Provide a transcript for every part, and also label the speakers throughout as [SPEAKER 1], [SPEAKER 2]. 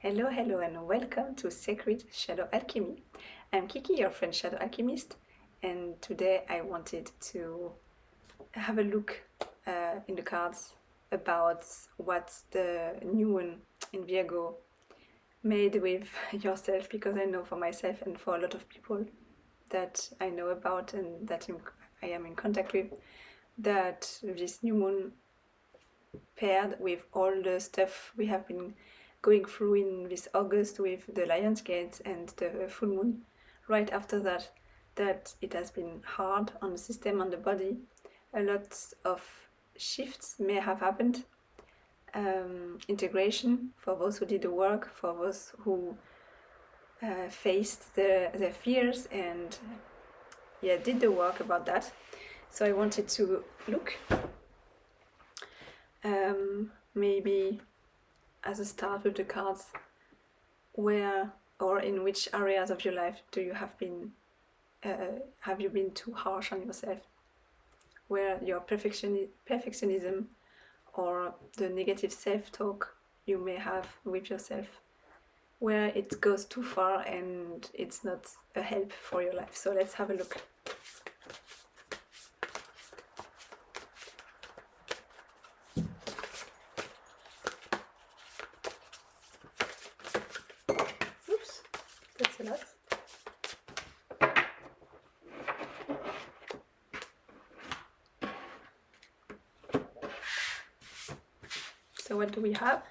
[SPEAKER 1] Hello, hello, and welcome to Sacred Shadow Alchemy. I'm Kiki, your French shadow alchemist, and today I wanted to have a look in the cards about what the new one in Virgo made with yourself, because I know for myself and for a lot of people that I know about and that I am in contact with, that this new moon paired with all the stuff we have been going through in this August with the Lion's Gate and the full moon right after that, that it has been hard on the system, on the body. A lot of shifts may have happened. Integration for those who did the work, for those who faced their fears and did the work about that. So I wanted to look maybe as a start with the cards, where or in which areas of your life do you have you been too harsh on yourself, where your perfectionism or the negative self-talk you may have with yourself, where it goes too far and it's not a help for your life. So let's have a look. Oops, that's a lot. So what do we have?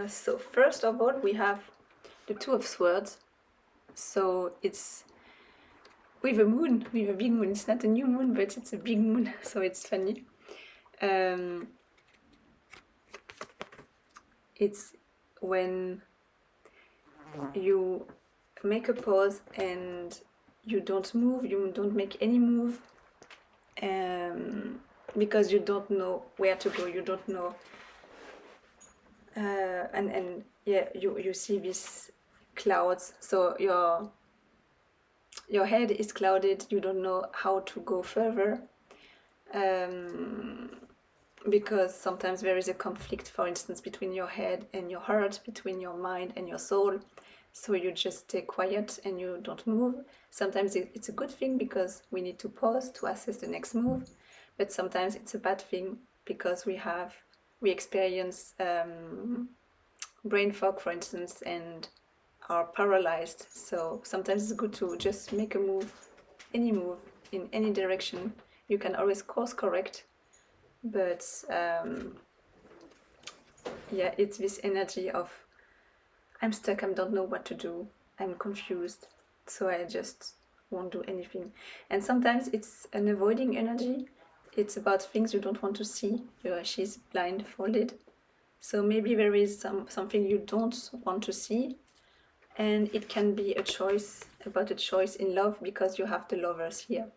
[SPEAKER 1] So first of all, we have the Two of Swords. So it's with a moon, with a big moon. It's not a new moon, but it's a big moon, so it's funny. It's when you make a pause and you don't move, you don't make any move, because you don't know where to go, you don't know. You see these clouds, so your head is clouded, you don't know how to go further, because sometimes there is a conflict, for instance, between your head and your heart, between your mind and your soul, so you just stay quiet and you don't move. Sometimes it's a good thing because we need to pause to assess the next move, but sometimes it's a bad thing because we experience brain fog, for instance, and are paralyzed. So sometimes it's good to just make a move, any move in any direction. You can always course correct, but it's this energy of I'm stuck, I don't know what to do, I'm confused, so I just won't do anything. And sometimes it's an avoiding energy. It's about things you don't want to see. She's blindfolded. So maybe there is something you don't want to see, and it can be a choice, about a choice in love, because you have the Lovers here.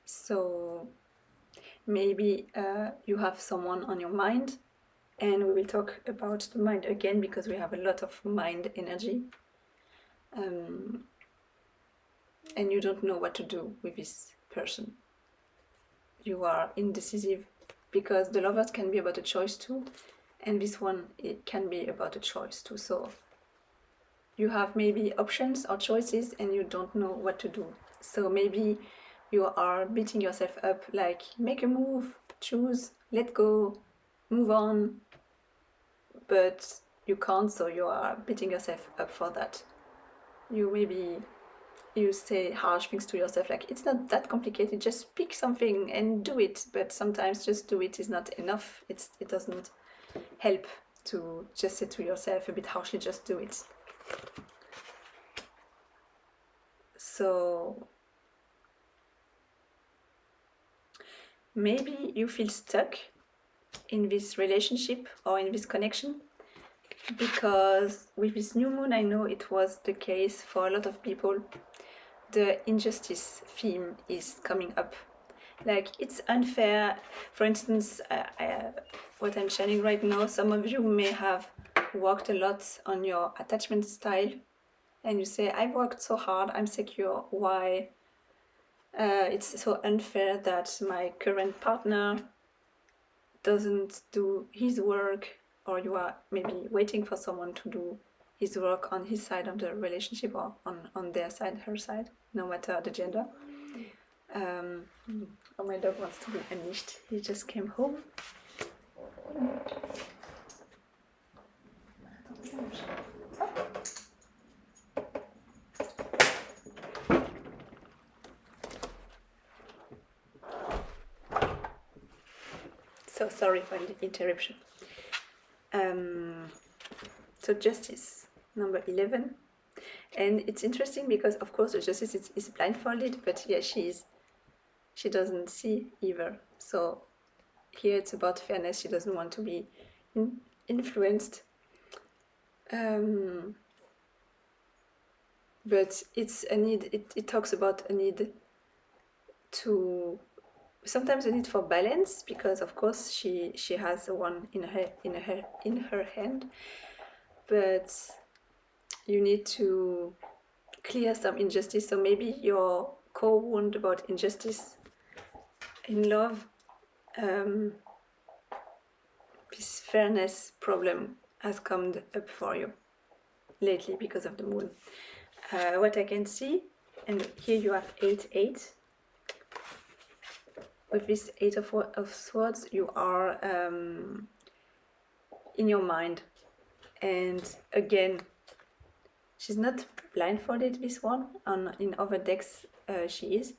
[SPEAKER 1] So maybe you have someone on your mind, and we will talk about the mind again because we have a lot of mind energy. And you don't know what to do with this person. You are indecisive, because the Lovers can be about a choice too, and this one, it can be about a choice too. So you have maybe options or choices and you don't know what to do. So maybe you are beating yourself up, like make a move, choose, let go, move on, but you can't, so you are beating yourself up for that. You say harsh things to yourself, like it's not that complicated, just pick something and do it. But sometimes just do it is not enough. It doesn't help to just say to yourself a bit harshly, just do it. So maybe you feel stuck in this relationship or in this connection, because with this new moon, I know it was the case for a lot of people, the injustice theme is coming up. like it's unfair. For instance, what I'm sharing right now, some of you may have worked a lot on your attachment style, and you say, I've worked so hard, I'm secure, why it's so unfair that my current partner doesn't do his work, or you are maybe waiting for someone to do his work on his side of the relationship, or on their side, her side, no matter the gender. Oh, my dog wants to be unleashed. He just came home. So sorry for the interruption. So justice, number 11. And it's interesting because, of course, the justice is blindfolded, but here she doesn't see either. So here it's about fairness. She doesn't want to be influenced. But it's a need. It talks about a need to, sometimes a need for balance, because of course she has one in her hand, but you need to clear some injustice. So maybe your core wound about injustice in love, this fairness problem has come up for you lately because of the moon. What I can see, and here you have 8-8. With this 8 of Swords, you are in your mind. And again, she's not blindfolded, this one. In other decks she is,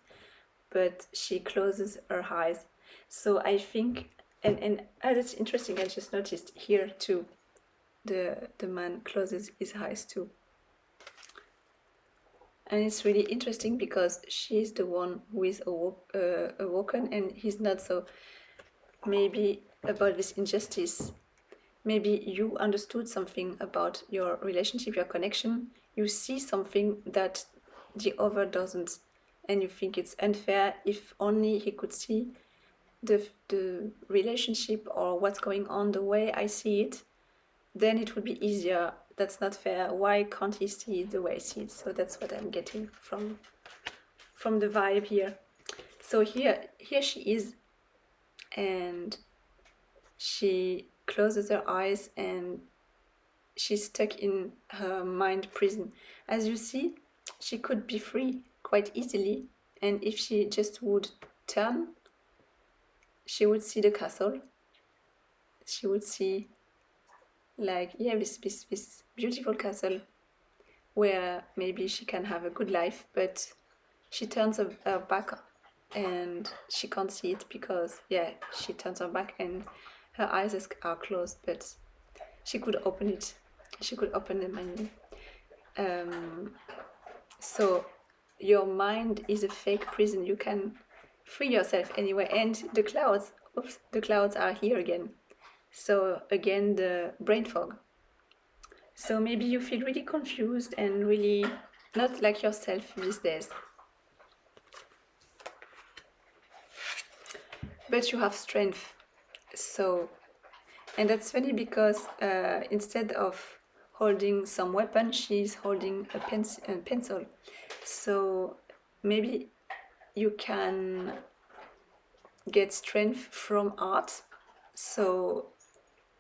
[SPEAKER 1] but she closes her eyes. So I think, and that's interesting, I just noticed here too, the man closes his eyes too. And it's really interesting because she's the one who is awoken, and he's not. So maybe about this injustice, maybe you understood something about your relationship, your connection. You see something that the other doesn't, and you think it's unfair. If only he could see the relationship or what's going on the way I see it, then it would be easier. That's not fair. Why can't he see it the way I see it? So that's what I'm getting from the vibe here. So here she is, and she closes her eyes and she's stuck in her mind prison. As you see, she could be free quite easily, and if she just would turn, she would see the castle. She would see, like, yeah, this beautiful castle where maybe she can have a good life, but she turns her back and she can't see it because, yeah, she turns her back and her eyes are closed, but she could open it. She could open them. And so your mind is a fake prison. You can free yourself anyway. And the clouds are here again. So again, the brain fog. So maybe you feel really confused and really not like yourself these days. But you have strength. So, and that's funny because instead of holding some weapon, she's holding a pencil. So maybe you can get strength from art. So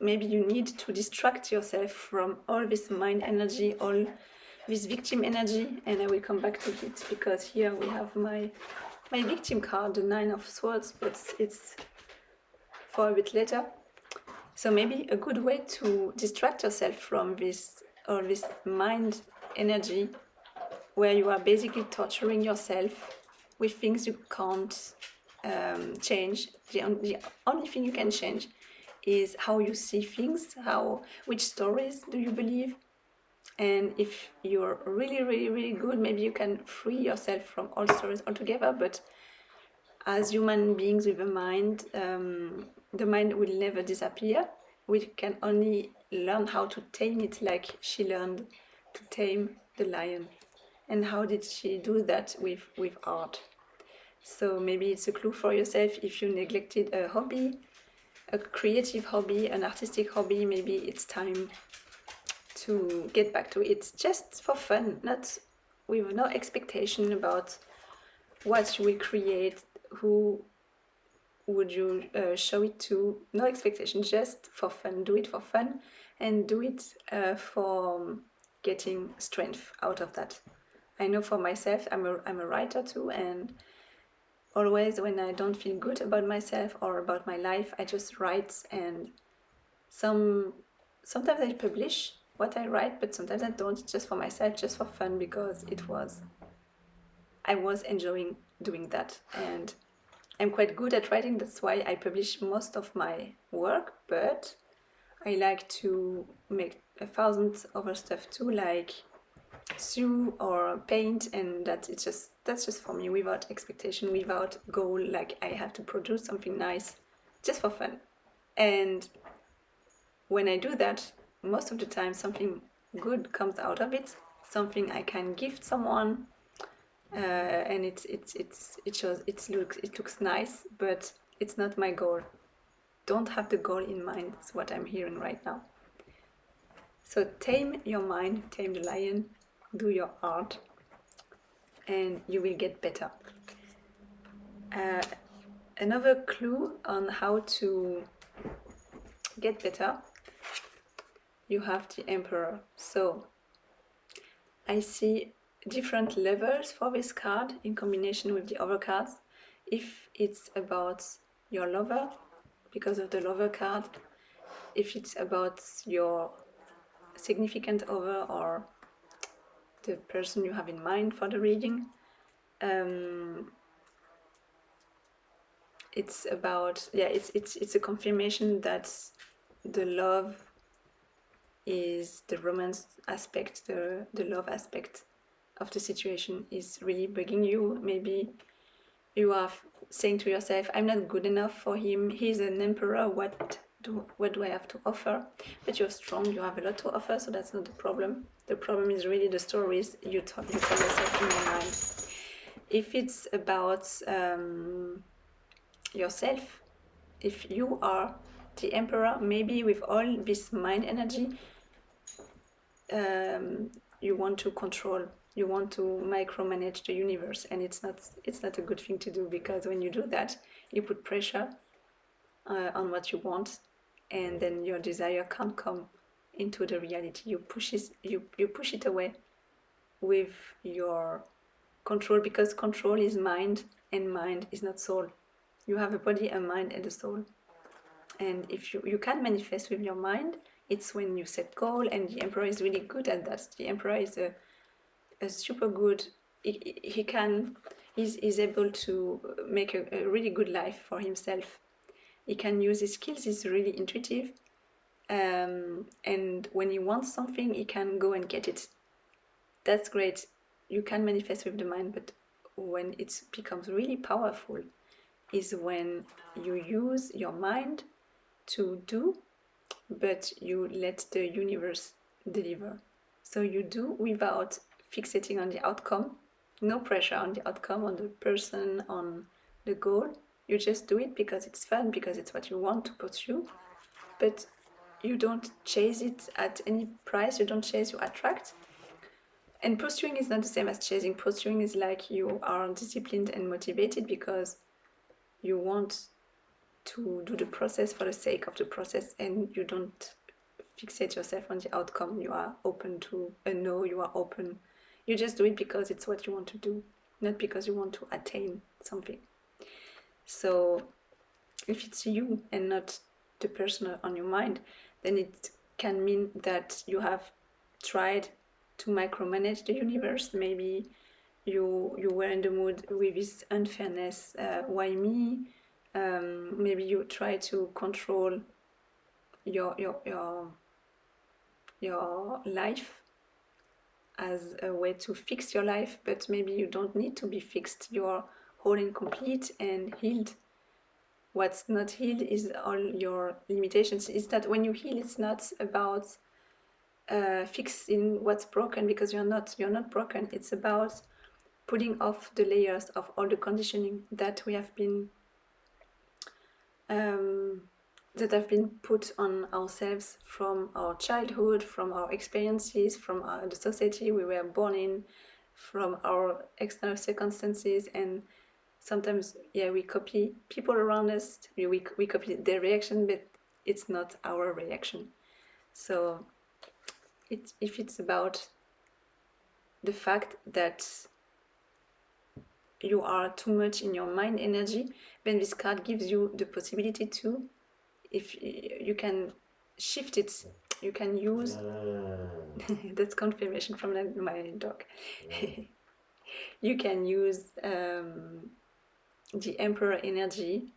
[SPEAKER 1] maybe you need to distract yourself from all this mind energy, all this victim energy, and I will come back to it because here we have my victim card, the 9 of Swords, but it's for a bit later. So maybe a good way to distract yourself from this mind energy, where you are basically torturing yourself with things you can't change. The only thing you can change is how you see things, which stories do you believe. And if you're really, really, really good, maybe you can free yourself from all stories altogether. But as human beings with a mind, the mind will never disappear. We can only learn how to tame it, like she learned to tame the lion. And how did she do that? With art. So maybe it's a clue for yourself if you neglected a hobby, a creative hobby, an artistic hobby. Maybe it's time to get back to it just for fun, not with no expectation about what you will create, who would you show it to, no expectation, just for fun. Do it for fun and do it for getting strength out of that. I know for myself, I'm a writer too, and always when I don't feel good about myself or about my life, I just write, and sometimes I publish what I write, but sometimes I don't, just for myself, just for fun, because I was enjoying doing that, and I'm quite good at writing. That's why I publish most of my work, but I like to make 1,000 other stuff too, like sew or paint, and that's just for me, without expectation, without goal, like I have to produce something nice, just for fun. And when I do that, most of the time something good comes out of it, something I can gift someone, and it looks nice, but it's not my goal. Don't have the goal in mind. It's what I'm hearing right now. So tame your mind, tame the lion, do your art, and you will get better. Another clue on how to get better, you have the Emperor. So I see different levels for this card in combination with the other cards. If it's about your lover, because of the lover card, if it's about your significant other or the person you have in mind for the reading, it's about, it's a confirmation that the love is the romance aspect, the love aspect of the situation is really bugging you. Maybe you are saying to yourself, I'm not good enough for him, he's an emperor, what do I have to offer? But you're strong, you have a lot to offer, so that's not the problem. The problem is really the stories you tell yourself in your mind. If it's about yourself, if you are the emperor, maybe with all this mind energy, you want to control, you want to micromanage the universe, and it's not a good thing to do, because when you do that, you put pressure on what you want, and then your desire can't come into the reality. You push it away with your control, because control is mind, and mind is not soul. You have a body, a mind, and a soul. And if you can manifest with your mind, it's when you set goal, and the emperor is really good at that. The emperor is a super good, he's able to make a really good life for himself. He can use his skills, he's really intuitive, and when he wants something, he can go and get it. That's great. You can manifest with the mind, but when it becomes really powerful is when you use your mind to do, but you let the universe deliver. So you do without fixating on the outcome, no pressure on the outcome, on the person, on the goal. You just do it because it's fun, because it's what you want to pursue, but you don't chase it at any price, you don't chase, you attract. And pursuing is not the same as chasing. Pursuing is like you are disciplined and motivated because you want to do the process for the sake of the process, and you don't fixate yourself on the outcome. You are open to a no, you are open. You just do it because it's what you want to do, not because you want to attain something. So if it's you and not the person on your mind, then it can mean that you have tried to micromanage the universe. Maybe you were in the mood with this unfairness, why me? Maybe you try to control your life as a way to fix your life, but maybe you don't need to be fixed. You are whole and complete and healed. What's not healed is all your limitations. Is that when you heal, it's not about fixing what's broken, because you're not broken. It's about pulling off the layers of all the conditioning that we have been that have been put on ourselves from our childhood, from our experiences, from the society we were born in, from our external circumstances. And sometimes, yeah, we copy people around us, we copy their reaction, but it's not our reaction. So if it's about the fact that you are too much in your mind energy, then this card gives you the possibility to, if you can shift it, you can use that's confirmation from my dog. You can use the Emperor energy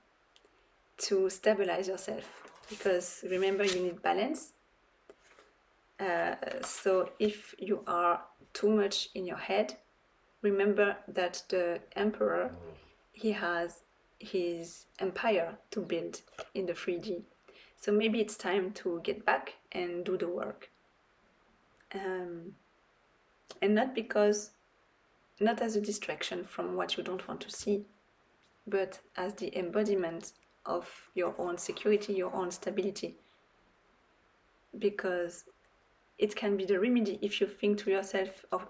[SPEAKER 1] to stabilize yourself, because remember, you need balance. So if you are too much in your head, remember that the Emperor, he has his empire to build in the 3D. So maybe it's time to get back and do the work. And not as a distraction from what you don't want to see, but as the embodiment of your own security, your own stability. Because it can be the remedy if you think to yourself of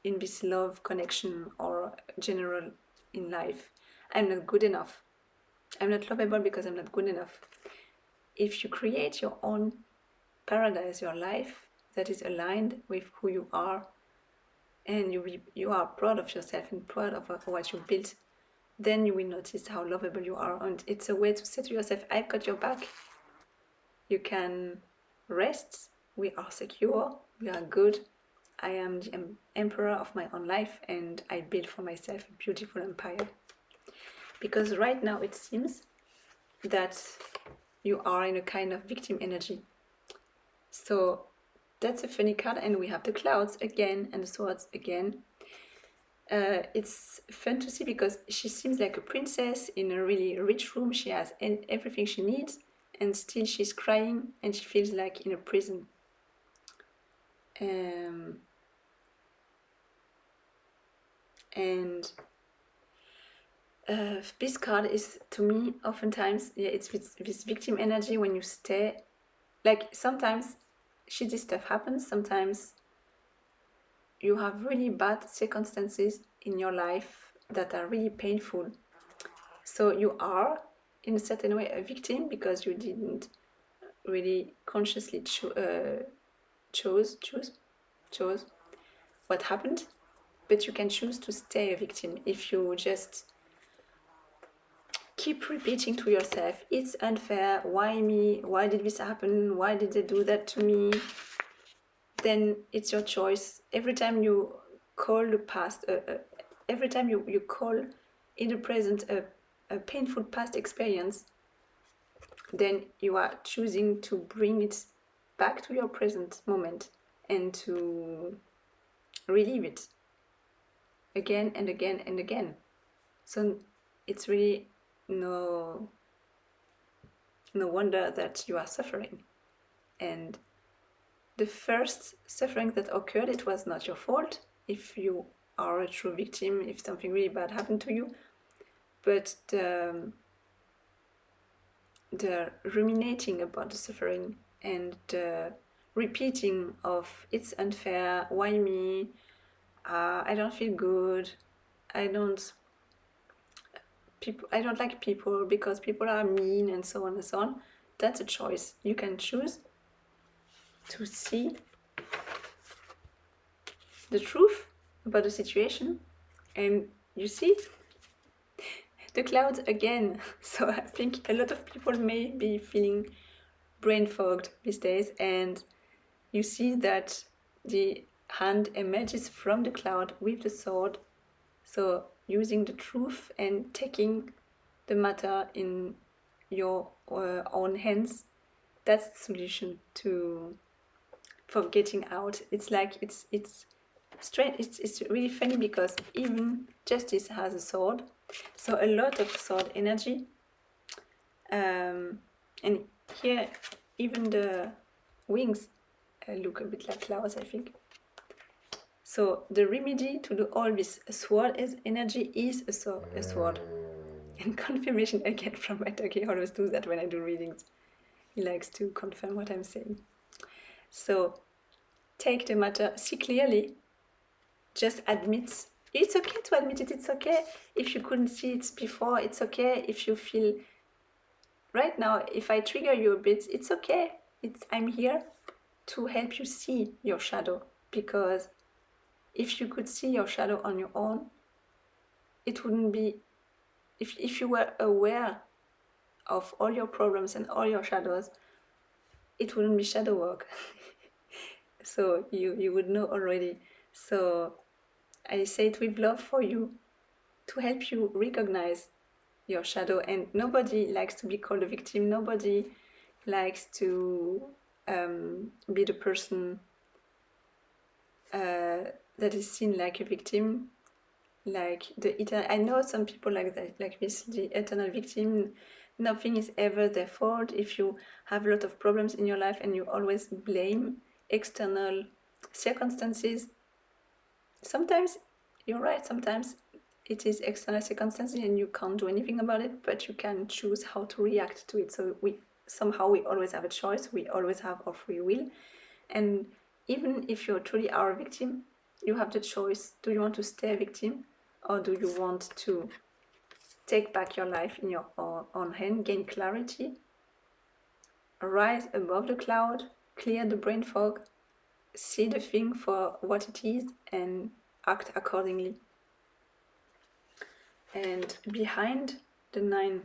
[SPEAKER 1] in this love connection or general in life, I'm not good enough, I'm not lovable because I'm not good enough. If you create your own paradise, your life that is aligned with who you are, and you are proud of yourself and proud of what you built, then you will notice how lovable you are. And it's a way to say to yourself, I've got your back, you can rest, we are secure, we are good, I am the emperor of my own life, and I build for myself a beautiful empire. Because right now it seems that you are in a kind of victim energy. So that's a funny card, and we have the clouds again and the swords again. It's fun to see because she seems like a princess in a really rich room. She has everything she needs, and still she's crying and she feels like in a prison. And this card is, to me, oftentimes, yeah, it's this victim energy when you stay, like sometimes shitty stuff happens, sometimes you have really bad circumstances in your life that are really painful. So you are, in a certain way, a victim because you didn't really consciously chose what happened, but you can choose to stay a victim if you just keep repeating to yourself, it's unfair, why me, why did this happen, why did they do that to me. Then it's your choice. Every time you call the past, every time you call in the present a painful past experience, then you are choosing to bring it back to your present moment and to relive it again and again and again. So it's really no wonder that you are suffering. And the first suffering that occurred, it was not your fault if you are a true victim, if something really bad happened to you, but the ruminating about the suffering and the repeating of it's unfair, why me, I don't feel good, I don't like people because people are mean, and so on and so on. That's a choice. You can choose to see the truth about the situation, and you see the clouds again. So I think a lot of people may be feeling brain fogged these days, and you see that the hand emerges from the cloud with the sword. So using the truth and taking the matter in your own hands, that's the solution for getting out. It's like it's strange. It's really funny because even justice has a sword, so a lot of sword energy, and here even the wings look a bit like clouds, I think. So the remedy to do all this sword is energy is a sword. And confirmation again from my dog. He always does that when I do readings. He likes to confirm what I'm saying. So take the matter, see clearly, just admit. It's okay to admit it, it's okay. If you couldn't see it before, it's okay. If you feel, right now, if I trigger you a bit, it's okay. I'm here to help you see your shadow, because if you could see your shadow on your own, it wouldn't be, if you were aware of all your problems and all your shadows, it wouldn't be shadow work. So you would know already. So I say it with love for you, to help you recognize your shadow. And nobody likes to be called a victim. Nobody likes to be the person that is seen like a victim, like the eternal. I know some people like that, like this, the eternal victim. Nothing is ever their fault. If you have a lot of problems in your life and you always blame external circumstances, sometimes you're right, sometimes it is external circumstances and you can't do anything about it, but you can choose how to react to it. So we always have a choice, we always have our free will. And even if you truly are a victim, you have the choice. Do you want to stay a victim, or do you want to take back your life in your own hand, gain clarity, rise above the cloud, clear the brain fog, see the thing for what it is, and act accordingly? And behind the 9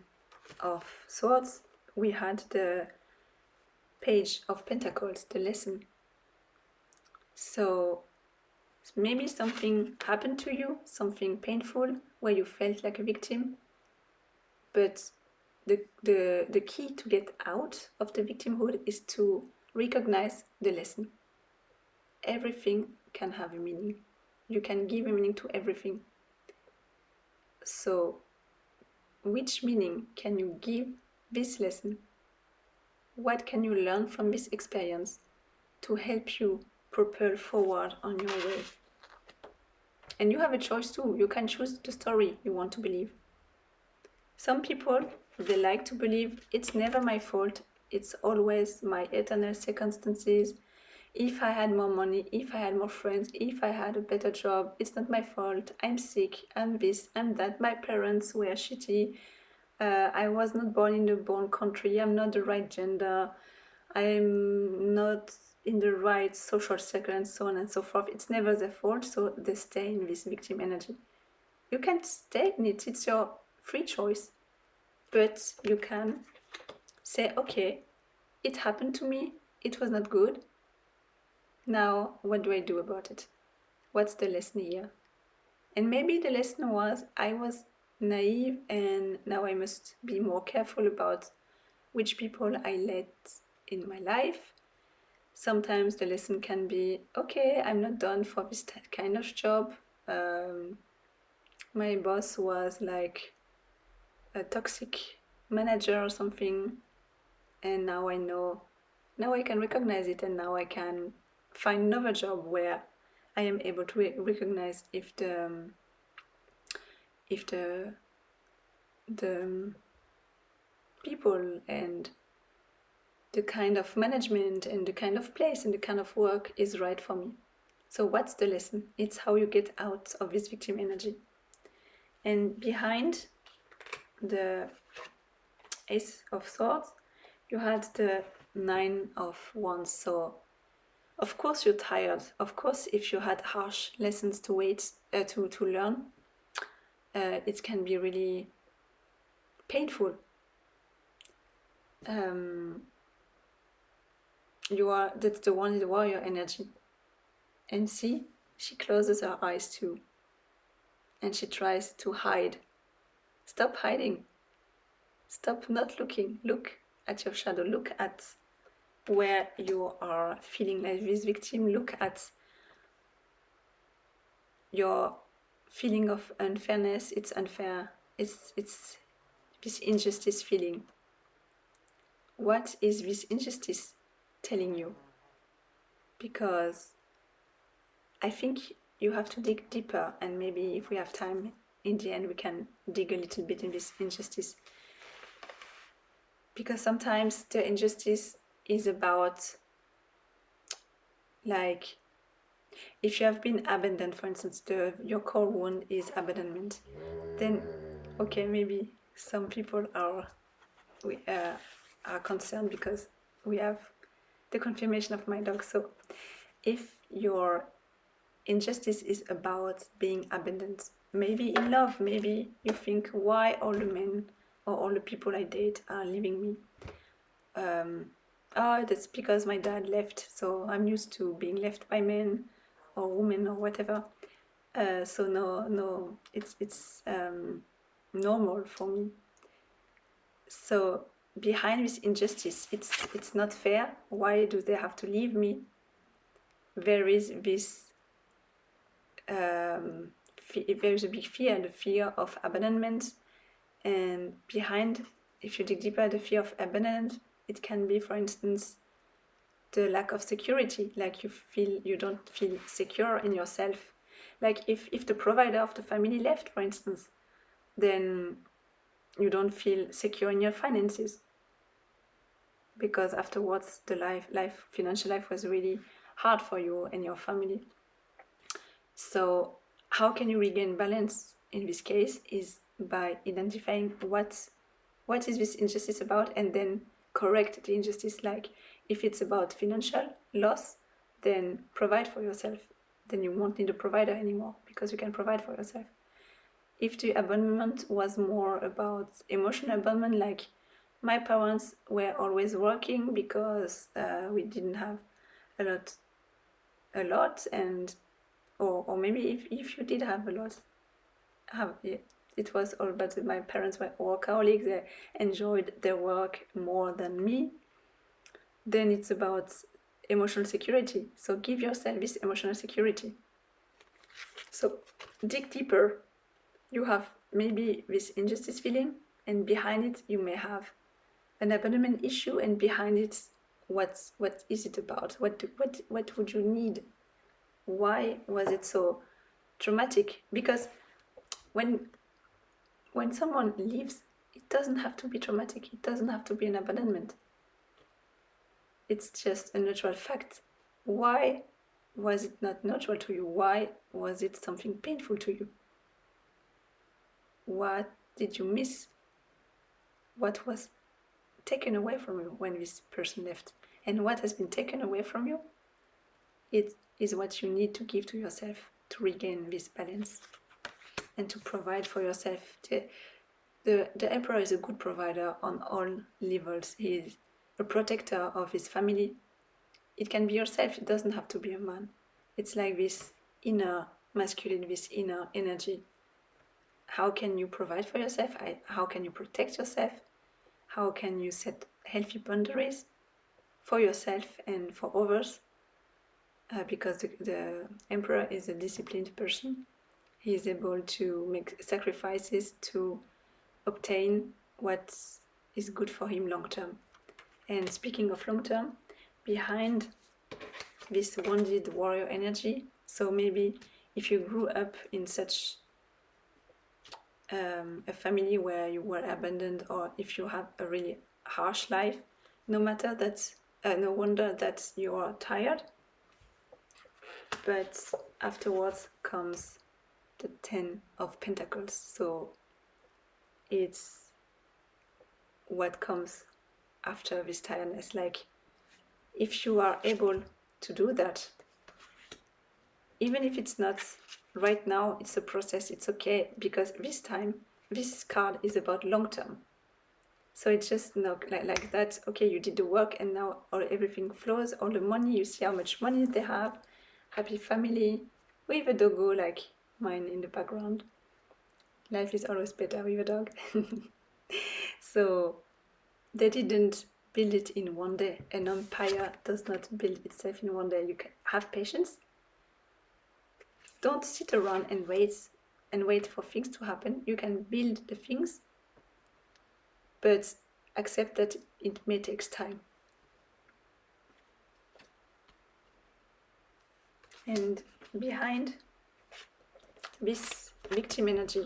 [SPEAKER 1] of Swords, we had the Page of Pentacles, the lesson. So maybe something happened to you, something painful, where you felt like a victim, but the key to get out of the victimhood is to recognize the lesson. Everything can have a meaning. You can give a meaning to everything. So which meaning can you give this lesson? What can you learn from this experience to help you propel forward on your way? And you have a choice too. You can choose the story you want to believe. Some people, they like to believe it's never my fault, it's always my eternal circumstances. If I had more money, if I had more friends, if I had a better job, it's not my fault. I'm sick, I'm this, I'm that. My parents were shitty. I was not born in the born country. I'm not the right gender. I'm not in the right social circle, and so on and so forth. It's never their fault, so they stay in this victim energy. You can stay in it. It's your free choice. But you can say, okay, it happened to me. It was not good. Now, what do I do about it? What's the lesson here? And maybe the lesson was, I was naive and now I must be more careful about which people I let in my life. Sometimes the lesson can be, okay, I'm not done for this kind of job. My boss was like a toxic manager or something, and now I know, now I can recognize it, and now I can find another job where I am able to recognize if the people and the kind of management and the kind of place and the kind of work is right for me. So what's the lesson? It's how you get out of this victim energy. And behind the Ace of Swords, you had the 9 of Wands. So of course you're tired. Of course, if you had harsh lessons to learn, it can be really painful. That's the one in the warrior energy. And see, she closes her eyes too. And she tries to hide. Stop hiding. Stop not looking. Look at your shadow. Look at where you are feeling like this victim. Look at your feeling of unfairness. It's unfair. It's this injustice feeling. What is this injustice telling you? Because I think you have to dig deeper, and maybe if we have time in the end we can dig a little bit in this injustice, because sometimes the injustice is about, like, if you have been abandoned, for instance, your core wound is abandonment, then okay, maybe some people are concerned because we have the confirmation of my dog. So if your injustice is about being abandoned, maybe in love, maybe you think, why all the men or all the people I date are leaving me? Oh, that's because my dad left, so I'm used to being left by men or women or whatever. So no, it's normal for me. So behind this injustice, it's not fair. Why do they have to leave me? There is this there's a big fear, the fear of abandonment, and behind, if you dig deeper, the fear of abandonment, it can be, for instance, the lack of security, like you don't feel secure in yourself. Like if the provider of the family left, for instance, then you don't feel secure in your finances, because afterwards the financial life was really hard for you and your family. So how can you regain balance in this case is by identifying what is this injustice about, and then correct the injustice. Like if it's about financial loss, then provide for yourself. Then you won't need a provider anymore because you can provide for yourself. If the abandonment was more about emotional abandonment, like my parents were always working because we didn't have a lot, and or maybe if you did have a lot, it was all about my parents were workaholics, they enjoyed their work more than me, then it's about emotional security. So give yourself this emotional security. So dig deeper. You have maybe this injustice feeling, and behind it you may have an abandonment issue, and behind it, what is it about? What would you need? Why was it so traumatic? Because when someone leaves, it doesn't have to be traumatic. It doesn't have to be an abandonment. It's just a natural fact. Why was it not natural to you? Why was it something painful to you? What did you miss? What was taken away from you when this person left? And what has been taken away from you, it is what you need to give to yourself to regain this balance and to provide for yourself. The emperor is a good provider on all levels. He is a protector of his family. It can be yourself, it doesn't have to be a man. It's like this inner masculine, this inner energy. How can you provide for yourself? How can you protect yourself? How can you set healthy boundaries for yourself and for others? Because the emperor is a disciplined person. He is able to make sacrifices to obtain what is good for him long term. And speaking of long term, behind this wounded warrior energy, so maybe if you grew up in such a family where you were abandoned, or if you have a really harsh life, no wonder that you are tired. But afterwards comes the 10 of Pentacles. So it's what comes after this tiredness. Like if you are able to do that, even if it's not right now, it's a process, it's okay, because this time, this card is about long term. So it's just not like that, okay, you did the work and now everything flows, all the money, you see how much money they have, happy family, with a doggo like mine in the background. Life is always better with a dog. So they didn't build it in one day. An empire does not build itself in one day. You can have patience. Don't sit around and wait for things to happen. You can build the things, but accept that it may take time. And behind this victim energy,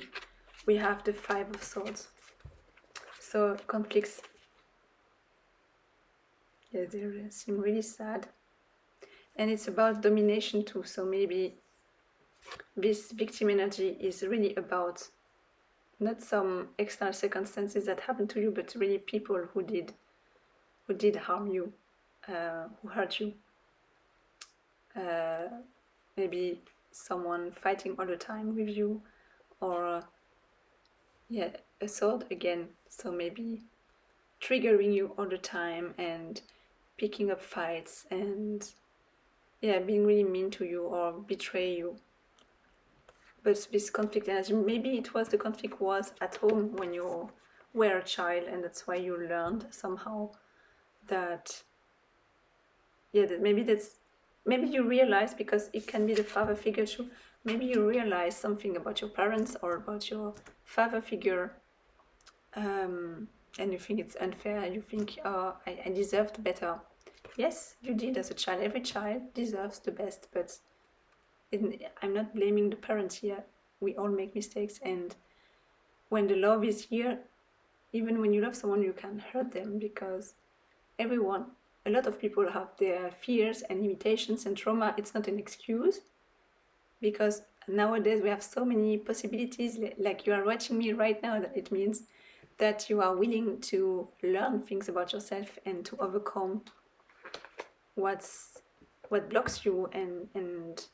[SPEAKER 1] we have the Five of Swords. So conflicts, yeah, they seem really sad. And it's about domination too. So maybe this victim energy is really about not some external circumstances that happened to you, but really people who did harm you, who hurt you. Maybe someone fighting all the time with you, or yeah, a sword again. So maybe triggering you all the time and picking up fights and yeah, being really mean to you or betray you. But this conflict energy, maybe the conflict was at home when you were a child, and that's why you learned somehow that, yeah, that maybe you realize, because it can be the father figure too, maybe you realize something about your parents or about your father figure, and you think it's unfair, you think, oh, I deserved better. Yes, you did as a child. Every child deserves the best, but I'm not blaming the parents here. We all make mistakes, and when the love is here, even when you love someone, you can hurt them, because a lot of people have their fears and limitations and trauma. It's not an excuse, because nowadays we have so many possibilities. Like you are watching me right now, that it means that you are willing to learn things about yourself and to overcome what blocks you, and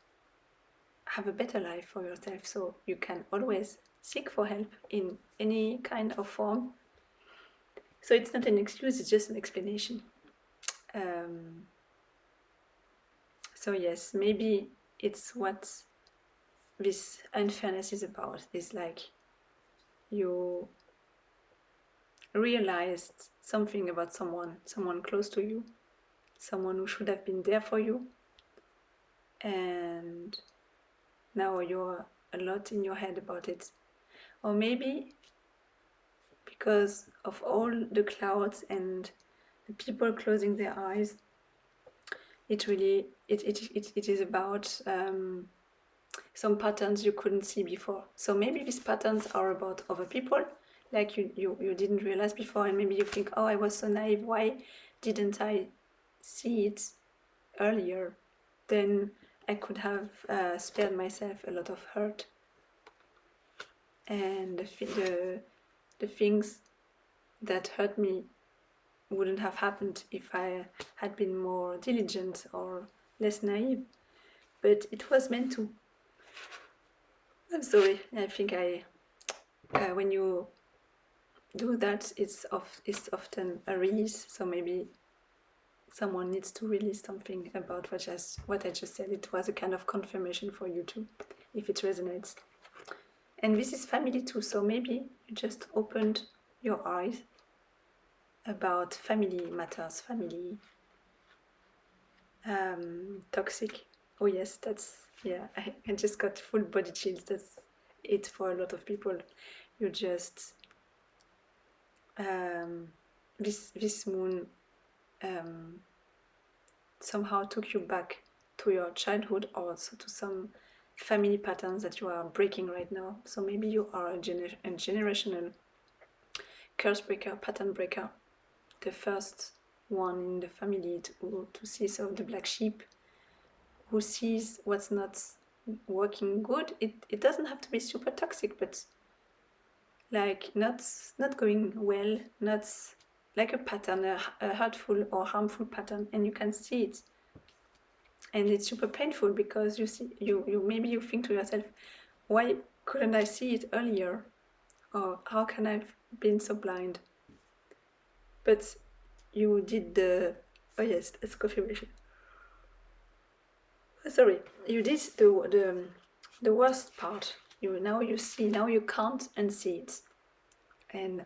[SPEAKER 1] have a better life for yourself. So you can always seek for help in any kind of form. So it's not an excuse, it's just an explanation. So yes, maybe it's what this unfairness is about. Is like you realized something about someone close to you, someone who should have been there for you, and now you're a lot in your head about it. Or maybe because of all the clouds and the people closing their eyes, it is about some patterns you couldn't see before. So maybe these patterns are about other people, like you didn't realize before, and maybe you think, oh, I was so naive, why didn't I see it earlier? Then I could have spared myself a lot of hurt, and the things that hurt me wouldn't have happened if I had been more diligent or less naive. But it was meant to. I'm sorry. I think when you do that, it's often a release. So maybe someone needs to release something about what I just said. It was a kind of confirmation for you too, if it resonates. And this is family too. So maybe you just opened your eyes about family matters, family toxic. Oh yes, I just got full body chills. That's it for a lot of people. You just this moon somehow took you back to your childhood, or also to some family patterns that you are breaking right now. So maybe you are a generational curse breaker, pattern breaker, the first one in the family to see. So the black sheep who sees what's not working good. It doesn't have to be super toxic, but like not going well, not like a pattern, a hurtful or harmful pattern, and you can see it, and it's super painful, because you maybe you think to yourself, why couldn't I see it earlier, or how can I have been so blind? But you did oh yes, that's confirmation. Sorry, you did the worst part. You see, now you can't unsee it, and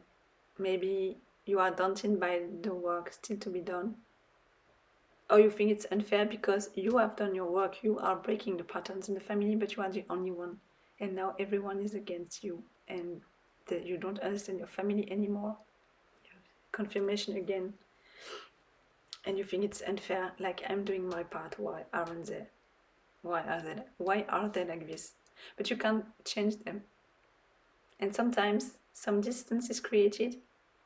[SPEAKER 1] maybe you are daunted by the work still to be done, or you think it's unfair because you have done your work, you are breaking the patterns in the family, but you are the only one, and now everyone is against you, and you don't understand your family anymore. Confirmation again. And you think it's unfair, like I'm doing my part, why aren't they? Why are they like this? but you can't change them. And sometimes some distance is created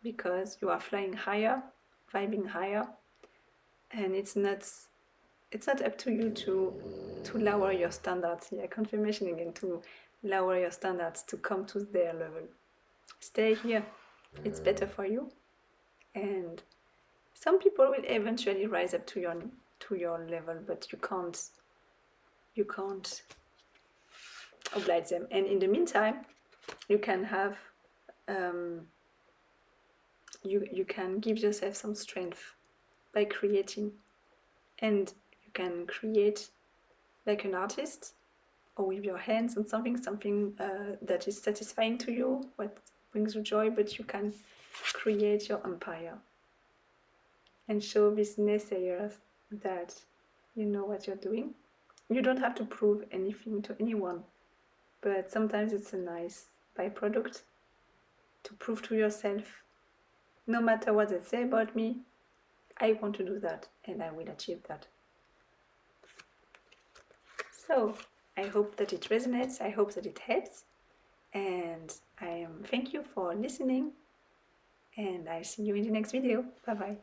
[SPEAKER 1] because you are flying higher, vibing higher, and it's not up to you to lower your standards. Yeah, confirmation again, to lower your standards to come to their level. Stay here, it's better for you, and some people will eventually rise up to your level, but you can't oblige them. And in the meantime, you can have you can give yourself some strength by creating, and you can create like an artist or with your hands on something that is satisfying to you, what brings you joy, but you can create your empire and show these naysayers that you know what you're doing. You don't have to prove anything to anyone, but sometimes it's a nice byproduct to prove to yourself, no matter what they say about me, I want to do that and I will achieve that. So I hope that it resonates, I hope that it helps, and thank you for listening, and I'll see you in the next video. Bye bye.